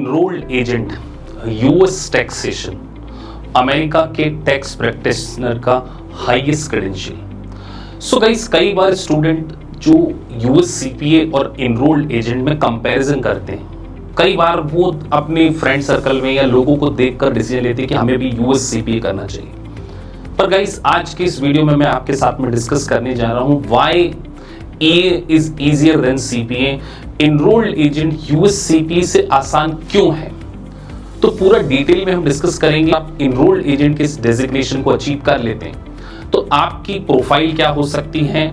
Enrolled agent US taxation, America के tax practitioner का highest credential. So guys, कई बार student जो यूएस सीपीए और इनरोल्ड एजेंट में कंपैरिजन करते हैं, कई बार वो अपने फ्रेंड सर्कल में या लोगों को देखकर डिसीजन लेते हैं कि हमें भी यूएस सीपीए करना चाहिए। पर गाइस, आज के इस वीडियो में मैं आपके साथ में डिस्कस करने जा रहा हूं why A is easier than CPA, enrolled agent US CPA से आसान क्यों है। तो पूरा डिटेल में हम डिस्कस करेंगे। आप इनरोल्ड एजेंट के इस डेजिग्नेशन को अचीव कर लेते हैं तो आपकी प्रोफाइल क्या हो सकती है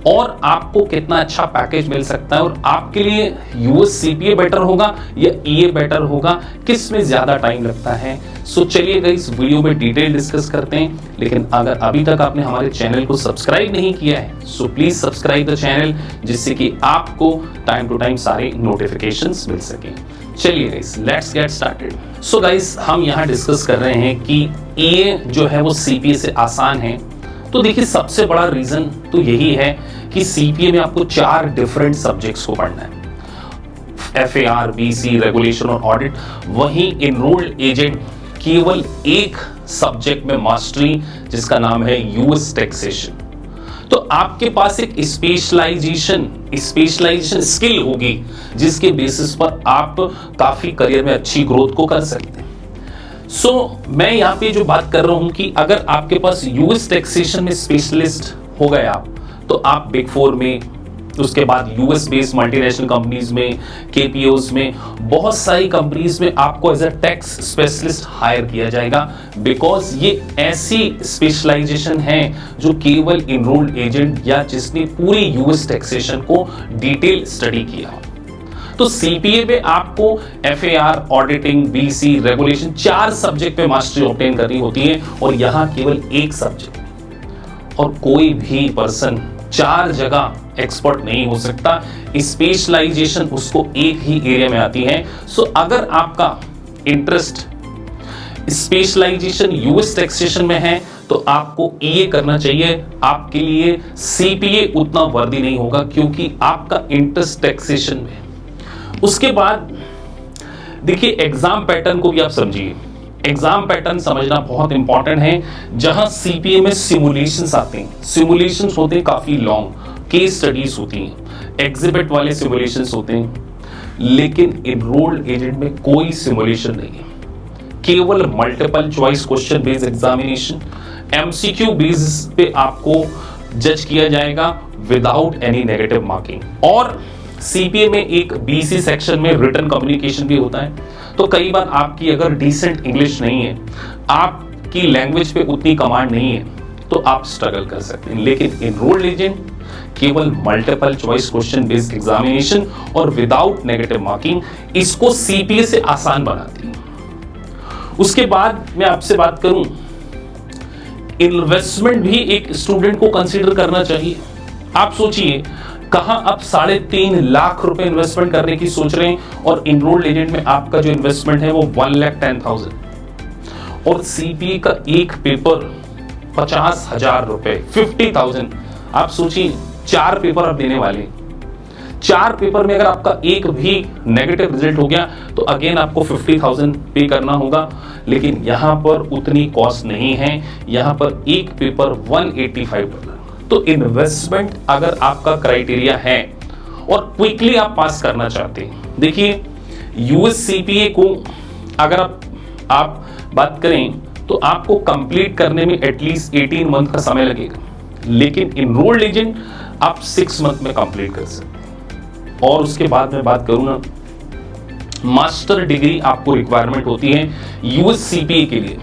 और आपको कितना अच्छा पैकेज मिल सकता है, और आपके लिए यूएस सीपीए बेटर होगा या ईए बेटर होगा, किस में ज्यादा टाइम लगता है। सो चलिए गाइस, वीडियो में डिटेल डिस्कस करते हैं। लेकिन अगर अभी तक आपने हमारे चैनल को सब्सक्राइब नहीं किया है so please subscribe the channel, जिससे कि आपको टाइम टू टाइम सारे नोटिफिकेशंस मिल सके। चलिए guys, let's get started. So guys, हम यहाँ डिस्कस कर रहे हैं कि ईए जो है वो सीपीए से आसान है। तो देखिए, सबसे बड़ा रीजन तो यही है कि सीपीए में आपको 4 डिफरेंट सब्जेक्ट्स को पढ़ना है, एफएआर, बीसी, रेगुलेशन और ऑडिट। वहीं इनरोल्ड एजेंट केवल एक सब्जेक्ट में मास्टरी, जिसका नाम है यूएस टैक्सेशन। तो आपके पास एक स्पेशलाइजेशन स्किल होगी, जिसके बेसिस पर आप काफी करियर में अच्छी ग्रोथ को कर सकते हैं। मैं यहाँ पे जो बात कर रहा हूं कि अगर आपके पास यूएस टैक्सेशन में स्पेशलिस्ट हो गए आप, तो आप बिग 4 में, उसके बाद यूएस बेस्ड मल्टीनेशनल कंपनीज में, केपीओज में, बहुत सारी कंपनीज में आपको as a tax specialist hire किया जाएगा, बिकॉज ये ऐसी स्पेशलाइजेशन है जो केवल इनरोल्ड एजेंट या जिसने पूरी यूएस टैक्सेशन को डिटेल स्टडी किया। तो सीपीए में आपको FAR, auditing, BC, regulation 4 subject पे मास्टरी ऑब्टेन करनी होती है, और यहां केवल एक सब्जेक्ट। और कोई भी पर्सन 4 जगह एक्सपर्ट नहीं हो सकता, स्पेशलाइजेशन उसको एक ही एरिया में आती है। सो अगर आपका इंटरेस्ट स्पेशलाइजेशन यूएस टैक्सेशन में है तो आपको ईए करना चाहिए। आपके लिए सीपीए उतना वर्दी नहीं होगा, क्योंकि आपका इंटरेस्ट टैक्सेशन में। उसके बाद देखिए, एग्जाम पैटर्न को भी आप समझिए। एग्जाम पैटर्न समझना बहुत इंपॉर्टेंट है। जहां सीपीए में सिमुलेशंस आते हैं, सिमुलेशंस होते हैं काफी लॉन्ग, केस स्टडीज होती हैं, एग्जिबिट वाले सिमुलेशंस होते हैं। लेकिन इनरोल्ड एजेंट में कोई सिमुलेशन नहीं है, केवल multiple choice question based examination, MCQ basis पे आपको जज किया जाएगा विदाउट एनी नेगेटिव मार्किंग। और सीपीए में एक बीसी सेक्शन में रिटन कम्युनिकेशन भी होता है। तो कई बार आपकी अगर डिसेंट इंग्लिश नहीं है, आपकी लैंग्वेज पे उतनी कमांड नहीं है, तो आप स्ट्रगल कर सकते हैं। लेकिन इनरोल्ड एजेंट केवल multiple choice question based examination और विदाउट नेगेटिव मार्किंग इसको सीपीए से आसान बनाती है। उसके बाद मैं आपसे बात करूं, इन्वेस्टमेंट भी एक स्टूडेंट को कंसीडर करना चाहिए। आप सोचिए, कहां आप 3.5 लाख रुपए इन्वेस्टमेंट करने की सोच रहे हैं, और इनरोल्ड एजेंट में आपका जो इन्वेस्टमेंट है वो 1,10,000, और सीपीए का एक पेपर 50,000 रुपए, 50,000। आप सोचिए, 4 पेपर आप देने वाले, 4 पेपर में अगर आपका एक भी नेगेटिव रिजल्ट हो गया तो अगेन आपको 50,000 पे करना होगा। लेकिन यहां पर उतनी कॉस्ट नहीं है, यहां पर एक पेपर $185। तो इन्वेस्टमेंट अगर आपका क्राइटेरिया है और क्विकली आप पास करना चाहते हैं, देखिए यूएस सीपीए को अगर आप बात करें तो आपको कंप्लीट करने में एटलीस्ट 18 मंथ का समय लगेगा। लेकिन इनरोल्ड एजेंट आप 6 मंथ में कंप्लीट कर सकते हैं। और उसके बाद मैं बात करूं ना, मास्टर डिग्री आपको रिक्वायरमेंट होती है यूएस सीपीए के लिए।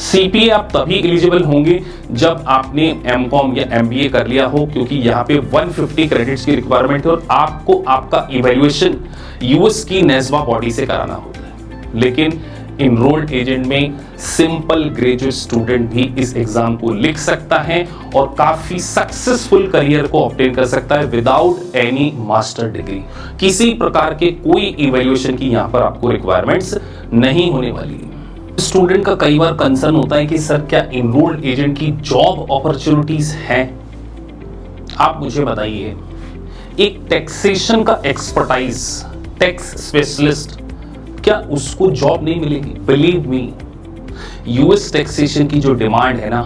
सीपीए आप तभी एलिजिबल होंगे जब आपने एमकॉम या एमबीए कर लिया हो, क्योंकि यहाँ पे 150 क्रेडिट्स की रिक्वायरमेंट है और आपको आपका इवैल्यूएशन यूएस की नेस्बा बॉडी से कराना होता है। लेकिन इनरोल्ड एजेंट में सिंपल ग्रेजुएट स्टूडेंट भी इस एग्जाम को लिख सकता है और काफी सक्सेसफुल करियर को ऑब्टेन कर सकता है विदाउट एनी मास्टर डिग्री। किसी प्रकार के कोई इवैल्यूएशन की यहाँ पर आपको रिक्वायरमेंट्स नहीं होने वाली है। स्टूडेंट का कई बार कंसर्न होता है कि सर क्या इनरोल्ड एजेंट की जॉब अपॉर्चुनिटीज हैं? आप मुझे बताइए, एक टैक्सेशन का एक्सपर्टाइज, टैक्स स्पेशलिस्ट क्या उसको जॉब नहीं मिलेगी? बिलीव मी, यूएस टैक्सेशन की जो डिमांड है ना,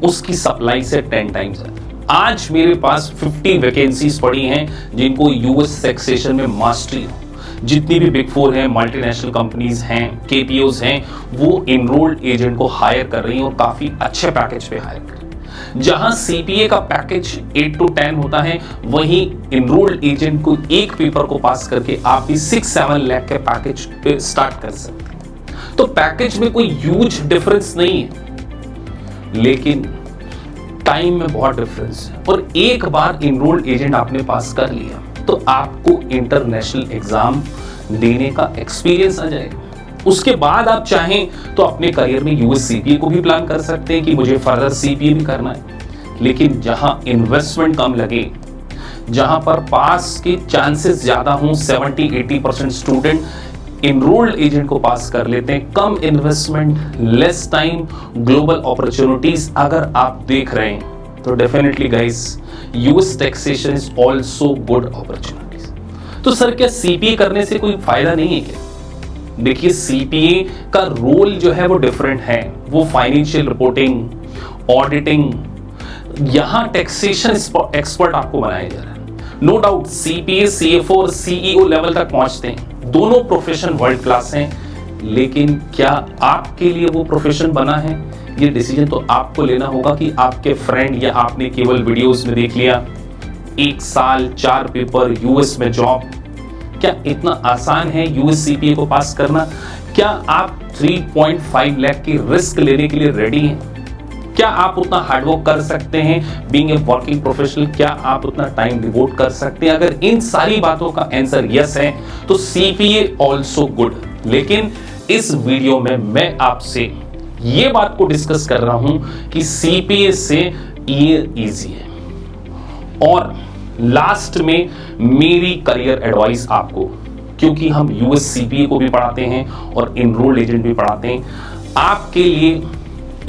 उसकी सप्लाई से 10 टाइम्स है। आज मेरे पास 50 वैकेंसीज पड़ी हैं जिनको यूएस टैक्सेशन में मास्टरी हो। जितनी भी बिग 4 हैं, मल्टीनेशनल कंपनीज हैं, केपीओज हैं, वो इनरोल्ड एजेंट को हायर कर रही हैं और काफी अच्छे पैकेज पे हायर कर रही हैं। जहां सीपीए का पैकेज 8 to 10 होता है, वहीं इनरोल्ड एजेंट को एक पेपर को पास करके आप भी 6-7 लाख के पैकेज पे स्टार्ट कर सकते हैं। तो पैकेज में कोई ह्यूज डिफरेंस नहीं है, लेकिन टाइम में बहुत डिफरेंस है। और एक बार इनरोल्ड एजेंट आपने पास कर लिया तो आपको इंटरनेशनल एग्जाम देने का एक्सपीरियंस आ जाएगा। उसके बाद आप चाहें तो अपने करियर में यूएस सीपीए को भी प्लान कर सकते हैं कि मुझे फर्दर सीपीए भी करना है। लेकिन जहां इन्वेस्टमेंट कम लगे, जहां पर पास के चांसेस ज्यादा हों, 70-80% स्टूडेंट इनरोल्ड एजेंट को पास कर लेते हैं, कम investment, less time, global opportunities अगर आप देख रहे हैं तो definitely guys US taxation is also good opportunities. तो सर क्या सीपीए करने से कोई फायदा नहीं है क्या? देखिए, सीपीए का रोल जो है वो डिफरेंट है। वो फाइनेंशियल रिपोर्टिंग, ऑडिटिंग, यहां टैक्सेशन एक्सपर्ट आपको बनाया जा रहा है। नो डाउट सीपीए, सीएफओ और सीईओ लेवल तक पहुंचते हैं। दोनों प्रोफेशन वर्ल्ड क्लास हैं, लेकिन क्या आपके लिए वो प्रोफेशन बना है? ये डिसीजन तो आपको लेना होगा कि आपके फ्रेंड या आपने केवल वीडियोस में देख लिया 1 साल 4 पेपर यूएस में जॉब, क्या इतना आसान है यूएस सीपीए को पास करना? क्या आप 3.5 लाख की रिस्क लेने के लिए रेडी हैं? क्या आप उतना हार्डवर्क कर सकते हैं बीइंग ए वर्किंग प्रोफेशनल? क्या आप उतना टाइम डिवोट कर सकते हैं? अगर इन सारी बातों का आंसर यस है तो सीपीए आल्सो गुड। लेकिन इस वीडियो में मैं आपसे ये बात को डिस्कस कर रहा हूं कि सीपीए से ये इजी है। और लास्ट में मेरी करियर एडवाइस आपको, क्योंकि हम यूएस सीपीए को भी पढ़ाते हैं और इनरोल्ड एजेंट भी पढ़ाते हैं, आपके लिए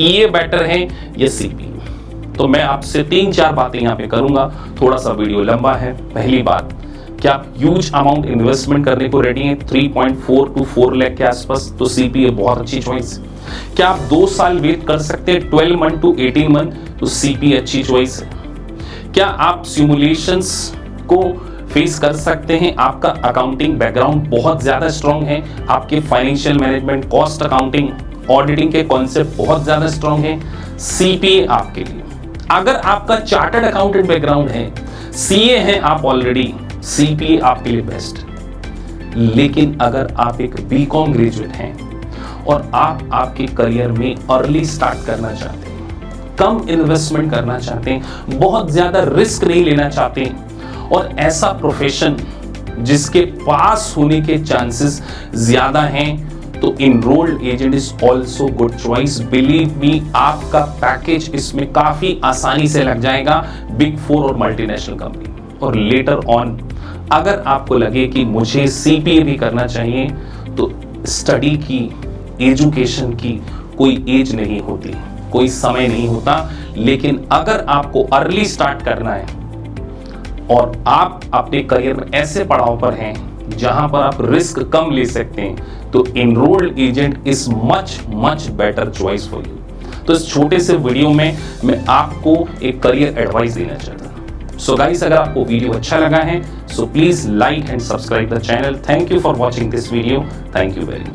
ये बेटर है या सीपीए? तो मैं आपसे 3-4 बातें यहां पे करूंगा। थोड़ा सा वीडियो लंबा है। पहली बात, क्या आप ह्यूज अमाउंट इन्वेस्टमेंट करने को रेडी हैं? 3.4 to 4 लाख के आसपास, तो सीपीए बहुत अच्छी चॉइस। क्या आप 2 साल वेट कर सकते हैं, 12 मंथ to 18 मंथ, तो सीपीए अच्छी चॉइस है। क्या आप सिमुलेशंस को फेस कर सकते हैं? आपका अकाउंटिंग बैकग्राउंड बहुत ज्यादा स्ट्रांग है, आपके financial management, cost accounting, auditing के कॉन्सेप्ट बहुत ज्यादा स्ट्रांग है, सीपीए आपके लिए। अगर आपका चार्टर्ड अकाउंटेंट बैकग्राउंड है, सीए हैं आप ऑलरेडी, सीपीए आपके लिए बेस्ट। लेकिन अगर आप एक बीकॉम ग्रेजुएट हैं और आप आपके करियर में अर्ली स्टार्ट करना चाहते हैं, कम इन्वेस्टमेंट करना चाहते हैं, बहुत ज्यादा रिस्क नहीं लेना चाहते हैं, और ऐसा प्रोफेशन जिसके पास होने के चांसेस ज्यादा हैं, तो enrolled agent is also good choice. Believe me, आपका पैकेज इसमें काफी आसानी से लग जाएगा बिग 4 और मल्टीनेशनल कंपनी। और लेटर ऑन अगर आपको लगे कि मुझे सीपीए भी करना चाहिए, तो स्टडी की, एजुकेशन की कोई एज नहीं होती, कोई समय नहीं होता। लेकिन अगर आपको अर्ली स्टार्ट करना है और आप अपने करियर में ऐसे पड़ाव पर हैं जहां पर आप रिस्क कम ले सकते हैं, तो enrolled agent is much better choice for you. तो इस छोटे से वीडियो में मैं आपको एक करियर एडवाइस देना चाहता हूं। सो गाइस, अगर आपको वीडियो अच्छा लगा है, so please like and subscribe the channel. Thank you for watching this video. Thank you very much.